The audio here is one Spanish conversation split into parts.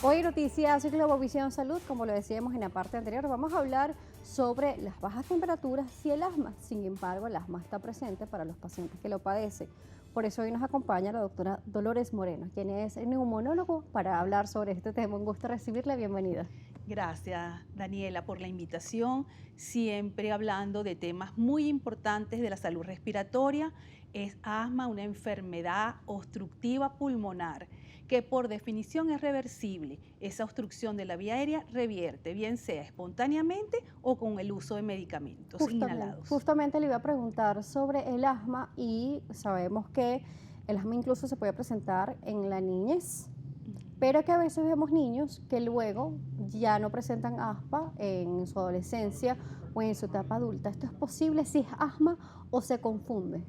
Hoy en Noticias Globovisión Salud, como lo decíamos en la parte anterior, vamos a hablar sobre las bajas temperaturas y el asma. Sin embargo, el asma está presente para los pacientes que lo padecen. Por eso hoy nos acompaña la doctora Dolores Moreno, quien es neumonólogo, para hablar sobre este tema. Un gusto recibirla, bienvenida. Gracias, Daniela, por la invitación. Siempre hablando de temas muy importantes de la salud respiratoria. Es asma, una enfermedad obstructiva pulmonar que por definición es reversible. Esa obstrucción de la vía aérea revierte, bien sea espontáneamente o con el uso de medicamentos inhalados. Justamente le iba a preguntar sobre el asma y sabemos que el asma incluso se puede presentar en la niñez, pero que a veces vemos niños que luego ya no presentan asma en su adolescencia o en su etapa adulta. ¿Esto es posible si es asma o se confunde?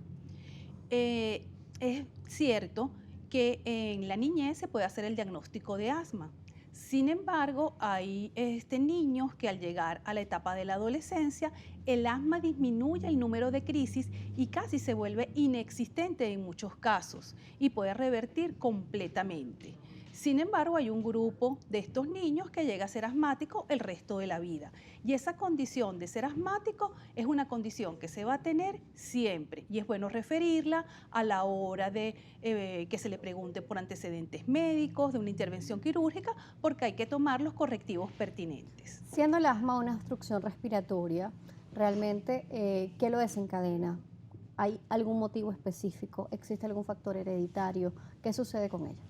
Es cierto que en la niñez se puede hacer el diagnóstico de asma. Sin embargo, hay niños que al llegar a la etapa de la adolescencia, el asma disminuye el número de crisis y casi se vuelve inexistente en muchos casos y puede revertir completamente. Sin embargo, hay un grupo de estos niños que llega a ser asmático el resto de la vida. Y esa condición de ser asmático es una condición que se va a tener siempre. Y es bueno referirla a la hora de que se le pregunte por antecedentes médicos, de una intervención quirúrgica, porque hay que tomar los correctivos pertinentes. Siendo el asma una obstrucción respiratoria, realmente, ¿qué lo desencadena? ¿Hay algún motivo específico? ¿Existe algún factor hereditario? ¿Qué sucede con ella?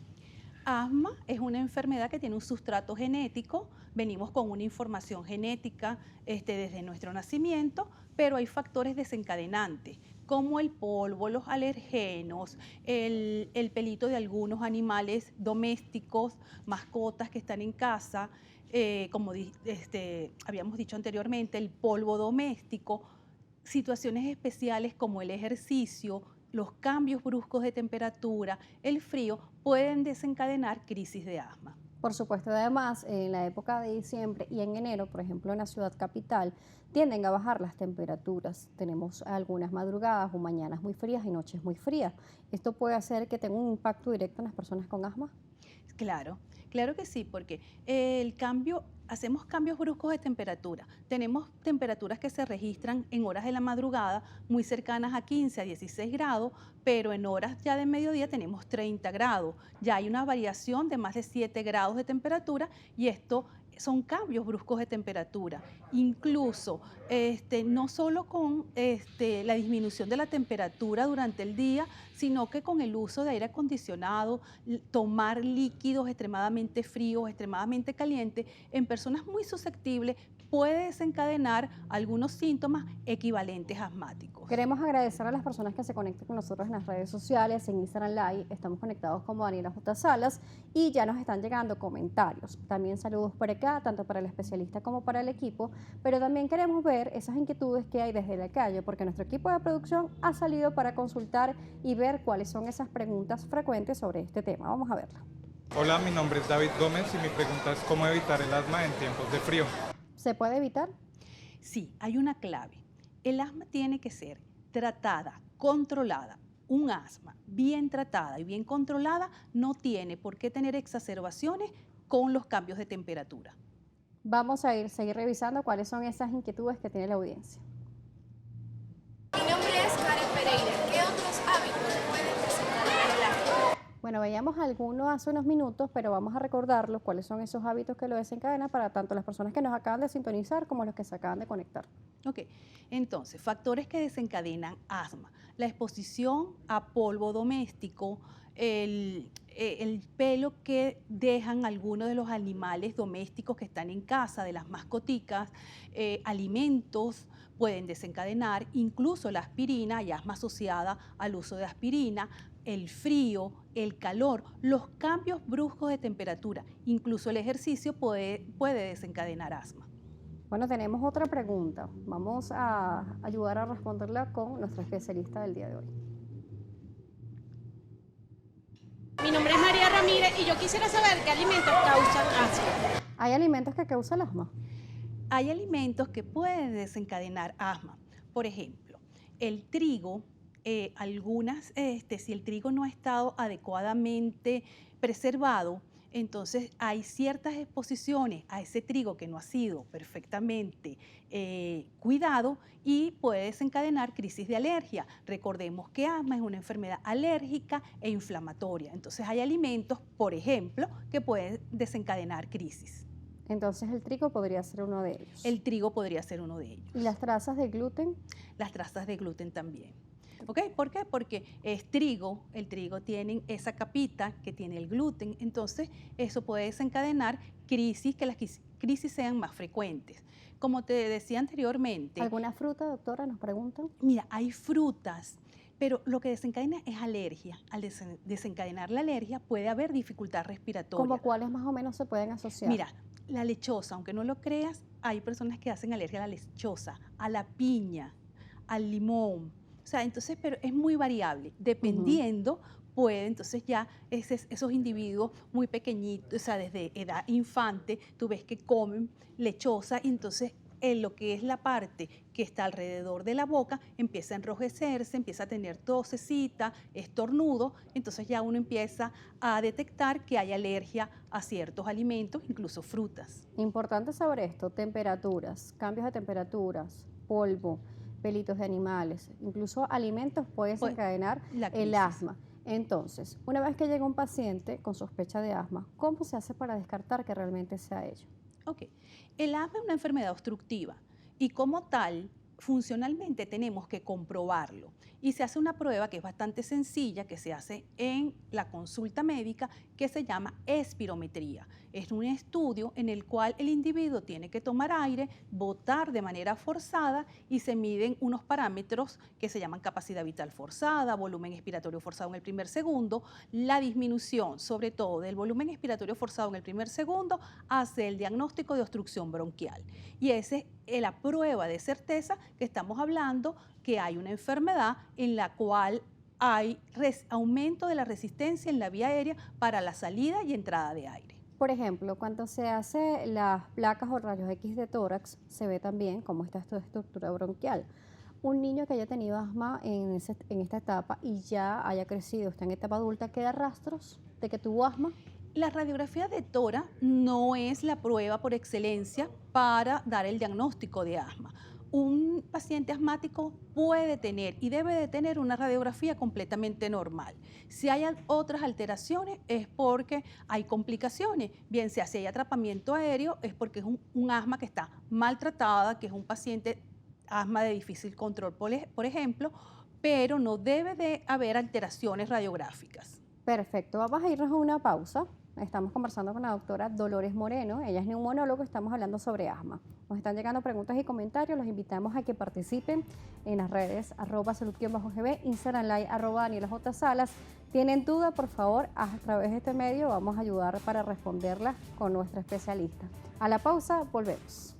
Asma es una enfermedad que tiene un sustrato genético, venimos con una información genética desde nuestro nacimiento, pero hay factores desencadenantes, como el polvo, los alergenos, el pelito de algunos animales domésticos, mascotas que están en casa, como habíamos dicho anteriormente, el polvo doméstico, situaciones especiales como el ejercicio, los cambios bruscos de temperatura, el frío, pueden desencadenar crisis de asma. Por supuesto, además, en la época de diciembre y en enero, por ejemplo, en la ciudad capital, tienden a bajar las temperaturas. Tenemos algunas madrugadas o mañanas muy frías y noches muy frías. Esto puede hacer que tenga un impacto directo en las personas con asma. Claro, claro que sí, porque hacemos cambios bruscos de temperatura. Tenemos temperaturas que se registran en horas de la madrugada muy cercanas a 15 a 16 grados, pero en horas ya de mediodía tenemos 30 grados. Ya hay una variación de más de 7 grados de temperatura y esto son cambios bruscos de temperatura. Incluso, no solo con la disminución de la temperatura durante el día, sino que con el uso de aire acondicionado, tomar líquidos extremadamente fríos, extremadamente calientes, en personas muy susceptibles puede desencadenar algunos síntomas equivalentes asmáticos. Queremos agradecer a las personas que se conectan con nosotros en las redes sociales, en Instagram Live. Estamos conectados como Daniela J. Salas y ya nos están llegando comentarios. También saludos por acá, tanto para el especialista como para el equipo, pero también queremos ver esas inquietudes que hay desde la calle, porque nuestro equipo de producción ha salido para consultar y ver cuáles son esas preguntas frecuentes sobre este tema. Vamos a verla. Hola, mi nombre es David Gómez y mi pregunta es cómo evitar el asma en tiempos de frío. ¿Se puede evitar? Sí, hay una clave. El asma tiene que ser tratada, controlada. Un asma bien tratada y bien controlada no tiene por qué tener exacerbaciones con los cambios de temperatura. Vamos a seguir revisando cuáles son esas inquietudes que tiene la audiencia. Mi nombre es Karen Pereira. ¿Qué otros hábitos pueden desencadenar el asma? Bueno, veíamos algunos hace unos minutos, pero vamos a recordarlos cuáles son esos hábitos que lo desencadenan para tanto las personas que nos acaban de sintonizar como los que se acaban de conectar. Ok, entonces, factores que desencadenan asma. La exposición a polvo doméstico, el pelo que dejan algunos de los animales domésticos que están en casa, de las mascoticas, alimentos pueden desencadenar, incluso la aspirina, hay asma asociada al uso de aspirina, el frío, el calor, los cambios bruscos de temperatura, incluso el ejercicio puede desencadenar asma. Bueno, tenemos otra pregunta. Vamos a ayudar a responderla con nuestra especialista del día de hoy. Mi nombre es María Ramírez y yo quisiera saber qué alimentos causan asma. ¿Hay alimentos que causan asma? Hay alimentos que pueden desencadenar asma. Por ejemplo, el trigo, si el trigo no ha estado adecuadamente preservado, Entonces hay ciertas exposiciones a ese trigo que no ha sido perfectamente cuidado y puede desencadenar crisis de alergia. Recordemos que asma es una enfermedad alérgica e inflamatoria. Entonces hay alimentos, por ejemplo, que pueden desencadenar crisis. Entonces el trigo podría ser uno de ellos. El trigo podría ser uno de ellos. ¿Y las trazas de gluten? Las trazas de gluten también. ¿Ok? ¿Por qué? Porque es trigo, el trigo tiene esa capita que tiene el gluten, entonces eso puede desencadenar crisis, que las crisis sean más frecuentes. Como te decía anteriormente, ¿Alguna fruta, doctora? Nos preguntan. mira, hay frutas, pero lo que desencadena es alergia. Al desencadenar la alergia puede haber dificultad respiratoria. ¿Cómo cuáles más o menos se pueden asociar? Mira, la lechosa, aunque no lo creas, hay personas que hacen alergia a la lechosa, a la piña, al limón. O sea, entonces, pero es muy variable. Dependiendo, puede, entonces ya esos individuos muy pequeñitos, o sea, desde edad infante, tú ves que comen lechosa y entonces en lo que es la parte que está alrededor de la boca empieza a enrojecerse, empieza a tener tosecita, estornudo, entonces ya uno empieza a detectar que hay alergia a ciertos alimentos, incluso frutas. Importante saber esto, temperaturas, cambios de temperaturas, polvo, pelitos de animales, incluso alimentos puede desencadenar La el crisis. asma. Entonces, una vez que llega un paciente con sospecha de asma, ¿cómo se hace para descartar que realmente sea ello? Ok, el asma es una enfermedad obstructiva y como tal, funcionalmente tenemos que comprobarlo. Y se hace una prueba que es bastante sencilla, que se hace en la consulta médica, que se llama espirometría. Es un estudio en el cual el individuo tiene que tomar aire, botar de manera forzada y se miden unos parámetros que se llaman capacidad vital forzada, volumen expiratorio forzado en el primer segundo, la disminución sobre todo del volumen expiratorio forzado en el primer segundo hace el diagnóstico de obstrucción bronquial. Y esa es la prueba de certeza que estamos hablando que hay una enfermedad en la cual hay aumento de la resistencia en la vía aérea para la salida y entrada de aire. Por ejemplo, cuando se hace las placas o rayos X de tórax, se ve también cómo está esta estructura bronquial. Un niño que haya tenido asma en esta etapa y ya haya crecido, está en etapa adulta, ¿queda rastros de que tuvo asma? La radiografía de tórax no es la prueba por excelencia para dar el diagnóstico de asma. Un paciente asmático puede tener y debe de tener una radiografía completamente normal. Si hay otras alteraciones es porque hay complicaciones, bien sea si hay atrapamiento aéreo es porque es un asma que está maltratada, que es un paciente asma de difícil control, por ejemplo, pero no debe de haber alteraciones radiográficas. Perfecto, vamos a irnos a una pausa. Estamos conversando con la doctora Dolores Moreno, ella es neumonólogo, estamos hablando sobre asma. Nos están llegando preguntas y comentarios, los invitamos a que participen en las redes @salud_gb, Instagram Live @DanielaJSalas. ¿Tienen duda? Por favor, a través de este medio vamos a ayudar para responderlas con nuestra especialista. A la pausa, volvemos.